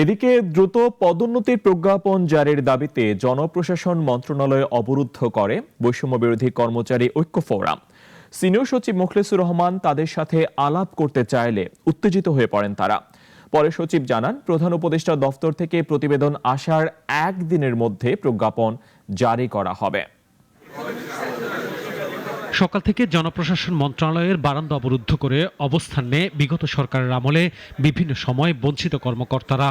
এদিকে দ্রুত পদোন্নতির প্রজ্ঞাপন জারির দাবিতে জনপ্রশাসন মন্ত্রণালয় অবরুদ্ধ করে বৈষম্য বিরোধী কর্মচারী ঐক্য ফোরাম। সিনিয়র সচিব মোখলেসুর রহমান তাদের সাথে আলাপ করতে চাইলে উত্তেজিত হয়ে পড়েন তারা। পরে সচিব জানান, প্রধান উপদেষ্টা দফতর থেকে প্রতিবেদন আসার একদিনের মধ্যে প্রজ্ঞাপন জারি করা হবে। সকাল থেকে জনপ্রশাসন মন্ত্রণালয়ের বারান্দা অবরুদ্ধ করে অবস্থান নিয়ে বিগত সরকারের আমলে বিভিন্ন সময় বঞ্চিত কর্মকর্তারা।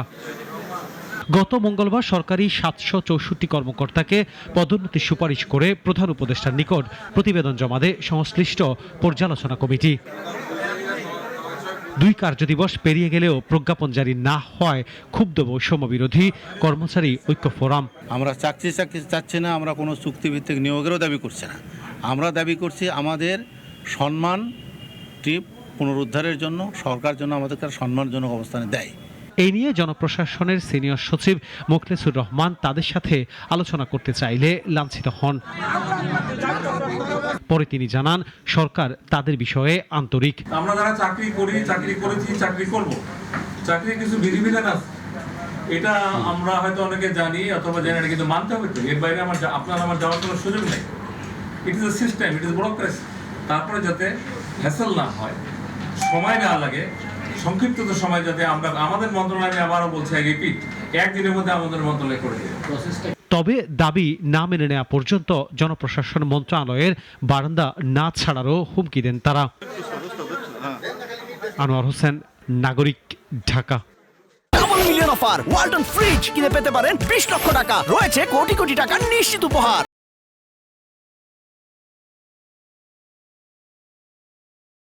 গত মঙ্গলবার সরকারি 764 কর্মকর্তাকে পদোন্নতির সুপারিশ করে প্রধান উপদেষ্টার নিকট প্রতিবেদন জমা দেয় সংশ্লিষ্ট পর্যালোচনা কমিটি। 2 কার্যদিবস পেরিয়ে গেলেও প্রজ্ঞাপন জারি না হওয়ায় ক্ষুব্ধ বৈষম্য বিরোধী কর্মচারী ঐক্য ফোরাম। আমরা চাকরি চাচ্ছি না, আমরা কোনো চুক্তিভিত্তিক নিয়োগেরও দাবি করছি না। আমরা দাবি করছি আমাদের সম্মানটি পুনরুদ্ধারের জন্য সরকার যেন আমাদেরকে সম্মানজনক অবস্থানে দেয়। এই নিয়ে জনপ্রশাসনের সিনিয়র সচিব মোখলেসুর রহমান তাদের সাথে আলোচনা করতে চাইলে লাঞ্ছিত হন। পরে তিনি জানান, সরকার তাদের বিষয়ে আন্তরিক। আমরা যারা চাকরি করি, চাকরি করেছি, চাকরি করব, চাকরির কিছু বিধিবিধান আছে, এটা আমরা হয়তো অনেকে জানি অথবা জানি না, কিন্তু মানতে হবে তো। এর বাইরে আপনার আমার যাওয়ার কোনো সুযোগ নেই। It is a system, it is bureaucracy. তারপরে যাতে হ্যাসেল না হয়, সময় না লাগে, সংক্ষিপ্ত সময় যাতে আমরা আমাদের মন্ত্রণালয়, আবারও বলছি, রিপিট, একদিনের মধ্যে আমাদের মন্ত্রণালয় করে দেবে। তবে দাবি না মেনে নেওয়া পর্যন্ত জনপ্রশাসন মন্ত্রণালয়ের বারান্দা না ছাড়ারও হুমকি দেন তারা। আনোয়ার হোসেন, নাগরিক, Dhaka. Double million offer Walton fridge কিনে পেতে পারেন 20 লক্ষ টাকা, রয়েছে কোটি কোটি টাকার নিশ্চিত উপহার।